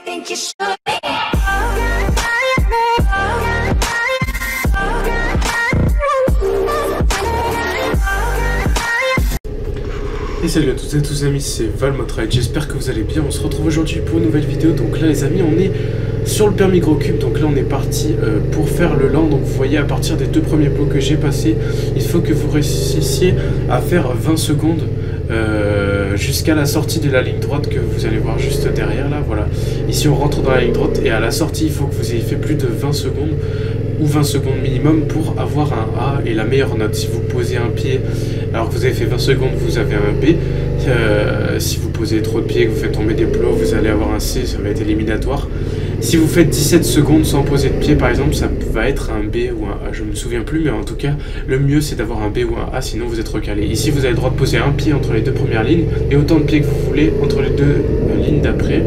think you should. Et salut à toutes et à tous amis, c'est Valmotride, j'espère que vous allez bien. On se retrouve aujourd'hui pour une nouvelle vidéo. Donc là les amis, on est sur le permis gros cube. Donc là on est parti pour faire le land. Donc vous voyez, à partir des deux premiers plots que j'ai passés, il faut que vous réussissiez à faire 20 secondes jusqu'à la sortie de la ligne droite que vous allez voir juste derrière là. Voilà, ici on rentre dans la ligne droite et à la sortie il faut que vous ayez fait plus de 20 secondes ou 20 secondes minimum pour avoir un A et la meilleure note. Si vous posez un pied alors que vous avez fait 20 secondes, vous avez un B. Si vous posez trop de pieds, que vous faites tomber des plots, vous allez avoir un C, ça va être éliminatoire. Si vous faites 17 secondes sans poser de pied par exemple, ça va être un B ou un A, je me souviens plus, mais en tout cas le mieux c'est d'avoir un B ou un A, sinon vous êtes recalé. Ici vous avez le droit de poser un pied entre les deux premières lignes et autant de pieds que vous voulez entre les deux lignes d'après.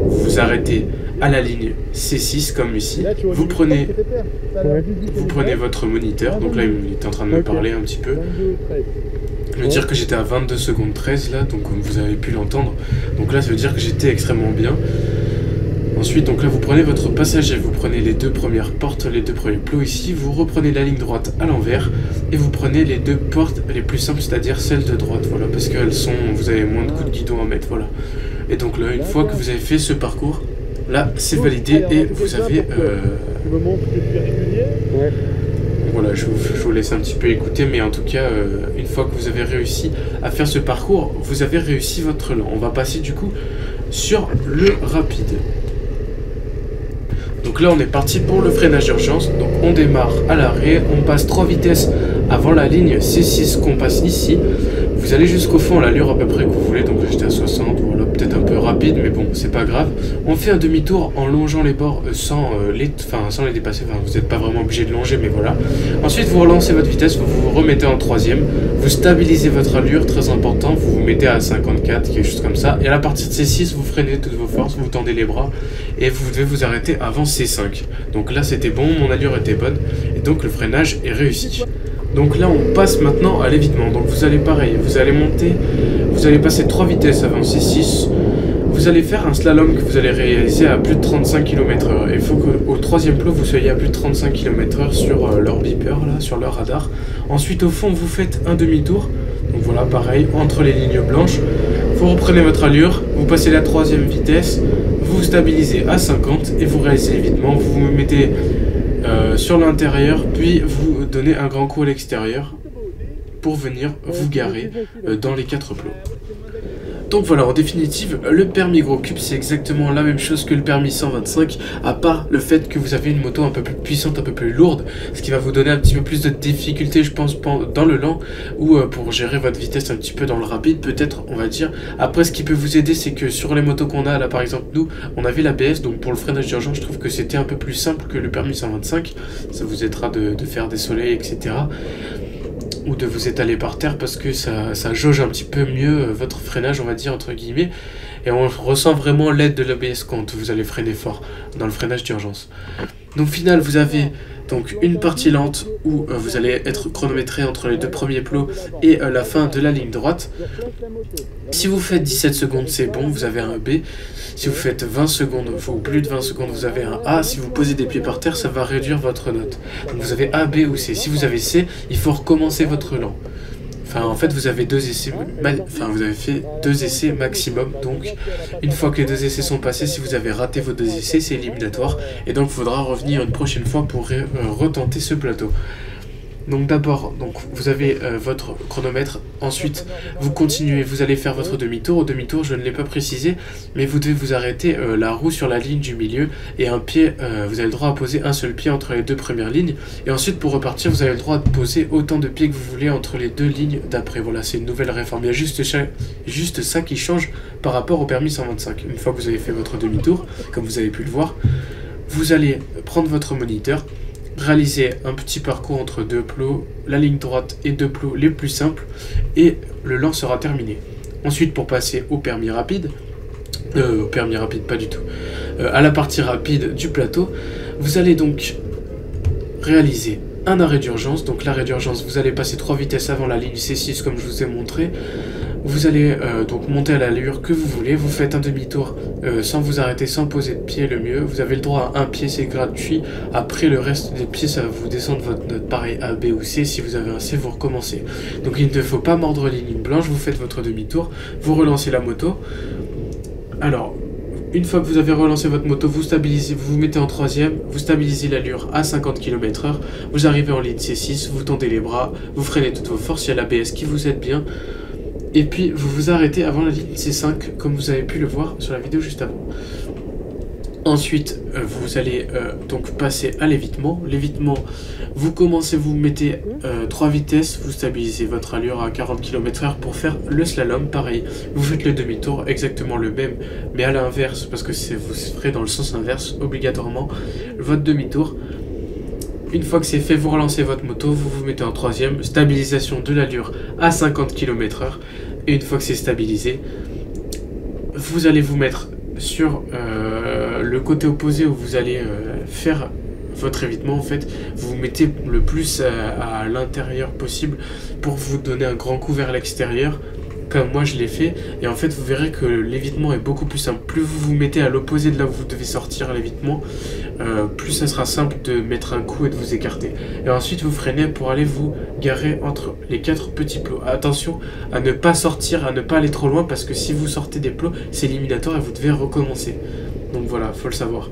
Vous vous arrêtez à la ligne C6 comme ici, vous prenez votre moniteur. Donc là il est en train de me parler un petit peu, me dire que j'étais à 22 secondes 13 là, donc comme vous avez pu l'entendre, donc là ça veut dire que j'étais extrêmement bien. Ensuite donc là vous prenez votre passager, vous prenez les deux premières portes, les deux premiers plots ici, vous reprenez la ligne droite à l'envers et vous prenez les deux portes les plus simples, c'est-à-dire celles de droite, voilà, parce qu'elles sont, vous avez moins de coups de guidon à mettre, voilà. Et donc là une fois que vous avez fait ce parcours, là c'est validé et vous avez voilà, je vous laisse un petit peu écouter, mais en tout cas, une fois que vous avez réussi à faire ce parcours, vous avez réussi votre land. On va passer du coup sur le rapide. Donc là, on est parti pour le freinage d'urgence. Donc on démarre à l'arrêt, on passe 3 vitesses avant la ligne C6 qu'on passe ici. Vous allez jusqu'au fond à l'allure à peu près que vous voulez, donc j'étais à 60, voilà, peut-être un peu rapide, mais bon, c'est pas grave. On fait un demi-tour en longeant les bords sans les dépasser, enfin, vous n'êtes pas vraiment obligé de longer, mais voilà. Ensuite, vous relancez votre vitesse, vous vous remettez en troisième, vous stabilisez votre allure, très important, vous vous mettez à 54, quelque chose comme ça, et à la partie de C6, vous freinez toutes vos forces, vous tendez les bras, et vous devez vous arrêter avant C5. Donc là, c'était bon, mon allure était bonne, et donc le freinage est réussi. Donc là on passe maintenant à l'évitement. Donc vous allez pareil, vous allez monter, vous allez passer 3 vitesses avant C6. Vous allez faire un slalom que vous allez réaliser à plus de 35 km/h. Il faut qu'au troisième plot vous soyez à plus de 35 km/h sur leur beeper, là, sur leur radar. Ensuite au fond vous faites un demi-tour. Donc voilà, pareil, entre les lignes blanches. Vous reprenez votre allure, vous passez la troisième vitesse, vous stabilisez à 50 et vous réalisez l'évitement. Vous vous mettez sur l'intérieur, puis vous donnez un grand coup à l'extérieur pour venir vous garer dans les 4 plots. Donc voilà, en définitive, le permis gros cube c'est exactement la même chose que le permis 125, à part le fait que vous avez une moto un peu plus puissante, un peu plus lourde, ce qui va vous donner un petit peu plus de difficulté, je pense, dans le lent, ou pour gérer votre vitesse un petit peu dans le rapide, peut-être, on va dire. Après, ce qui peut vous aider, c'est que sur les motos qu'on a, là par exemple, nous, on avait l'ABS, donc pour le freinage d'urgence, je trouve que c'était un peu plus simple que le permis 125, ça vous aidera de faire des soleils, etc., ou de vous étaler par terre, parce que ça jauge un petit peu mieux votre freinage, on va dire, entre guillemets, et on ressent vraiment l'aide de l'ABS quand vous allez freiner fort dans le freinage d'urgence. Donc au final vous avez donc une partie lente où vous allez être chronométré entre les deux premiers plots et la fin de la ligne droite. Si vous faites 17 secondes c'est bon, vous avez un B. Si vous faites 20 secondes ou plus de 20 secondes, vous avez un A. Si vous posez des pieds par terre, ça va réduire votre note. Donc vous avez A, B ou C. Si vous avez C, il faut recommencer votre land. Enfin, en fait, vous avez vous avez fait 2 essais maximum. Donc, une fois que les 2 essais sont passés, si vous avez raté vos 2 essais, c'est éliminatoire. Et donc, il faudra revenir une prochaine fois pour retenter ce plateau. Donc d'abord, vous avez votre chronomètre, ensuite vous continuez, vous allez faire votre demi-tour. Au demi-tour, je ne l'ai pas précisé, mais vous devez vous arrêter la roue sur la ligne du milieu et un pied, vous avez le droit à poser un seul pied entre les deux premières lignes. Et ensuite pour repartir, vous avez le droit de poser autant de pieds que vous voulez entre les deux lignes d'après. Voilà, c'est une nouvelle réforme, il y a juste ça qui change par rapport au permis 125. Une fois que vous avez fait votre demi-tour, comme vous avez pu le voir, vous allez prendre votre moniteur, réaliser un petit parcours entre 2 plots, la ligne droite et 2 plots les plus simples, et le land sera terminé. Ensuite, pour passer au permis rapide, pas du tout, à la partie rapide du plateau, vous allez donc réaliser un arrêt d'urgence. Donc l'arrêt d'urgence, vous allez passer 3 vitesses avant la ligne C6 comme je vous ai montré. Vous allez donc monter à l'allure que vous voulez, vous faites un demi-tour sans vous arrêter, sans poser de pied le mieux. Vous avez le droit à un pied, c'est gratuit. Après le reste des pieds, ça va vous descendre votre note, pareil A, B ou C. Si vous avez un C, vous recommencez. Donc il ne faut pas mordre les lignes blanches, vous faites votre demi-tour, vous relancez la moto. Alors, une fois que vous avez relancé votre moto, vous stabilisez, vous vous mettez en troisième, vous stabilisez l'allure à 50 km/h, vous arrivez en ligne C6, vous tendez les bras, vous freinez toutes vos forces, il y a l'ABS qui vous aide bien. Et puis vous vous arrêtez avant la ligne C5 comme vous avez pu le voir sur la vidéo juste avant. Ensuite vous allez donc passer à l'évitement. L'évitement, vous commencez, vous mettez 3 vitesses, vous stabilisez votre allure à 40 km/h pour faire le slalom. Pareil, vous faites le demi-tour, exactement le même, mais à l'inverse, parce que vous ferez dans le sens inverse obligatoirement votre demi-tour. Une fois que c'est fait, vous relancez votre moto, vous vous mettez en troisième, stabilisation de l'allure à 50 km/h. Et une fois que c'est stabilisé, vous allez vous mettre sur le côté opposé où vous allez faire votre évitement. En fait, vous vous mettez le plus à l'intérieur possible pour vous donner un grand coup vers l'extérieur, comme moi je l'ai fait. Et en fait, vous verrez que l'évitement est beaucoup plus simple. Plus vous vous mettez à l'opposé de là où vous devez sortir l'évitement, plus ça sera simple de mettre un coup et de vous écarter. Et ensuite, vous freinez pour aller vous garer entre les 4 petits plots. Attention à ne pas sortir, à ne pas aller trop loin, parce que si vous sortez des plots, c'est éliminatoire et vous devez recommencer. Donc voilà, faut le savoir.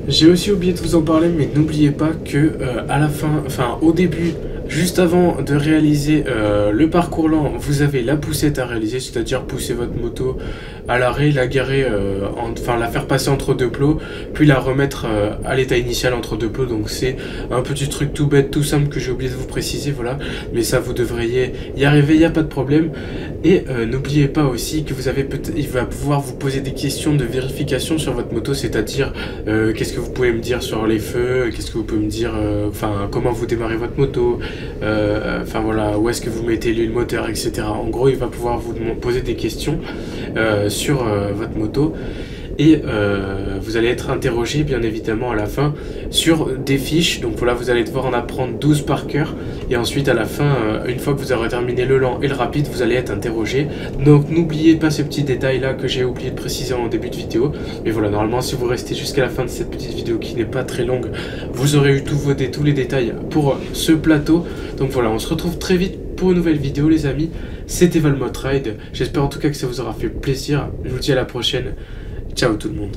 J'ai aussi oublié de vous en parler, mais n'oubliez pas que à la fin, enfin au début, juste avant de réaliser le parcours lent, vous avez la poussette à réaliser, c'est-à-dire pousser votre moto à l'arrêt, la garer, enfin la faire passer entre 2 plots, puis la remettre à l'état initial entre 2 plots. Donc c'est un petit truc tout bête, tout simple que j'ai oublié de vous préciser, voilà. Mais ça, vous devriez y arriver, il n'y a pas de problème. Et n'oubliez pas aussi que il va pouvoir vous poser des questions de vérification sur votre moto, c'est-à-dire qu'est-ce que vous pouvez me dire sur les feux, qu'est-ce que vous pouvez me dire, comment vous démarrez votre moto, enfin voilà, où est-ce que vous mettez l'huile moteur, etc. En gros, il va pouvoir vous poser des questions sur votre moto. Et vous allez être interrogé bien évidemment à la fin sur des fiches. Donc voilà, vous allez devoir en apprendre 12 par cœur. Et ensuite à la fin, une fois que vous aurez terminé le lent et le rapide, vous allez être interrogé. Donc n'oubliez pas ces petits détails là que j'ai oublié de préciser en début de vidéo. Mais voilà, normalement si vous restez jusqu'à la fin de cette petite vidéo qui n'est pas très longue, vous aurez eu tous les détails pour ce plateau. Donc voilà, on se retrouve très vite pour une nouvelle vidéo les amis. C'était Valmotride. J'espère en tout cas que ça vous aura fait plaisir. Je vous dis à la prochaine. Ciao tout le monde.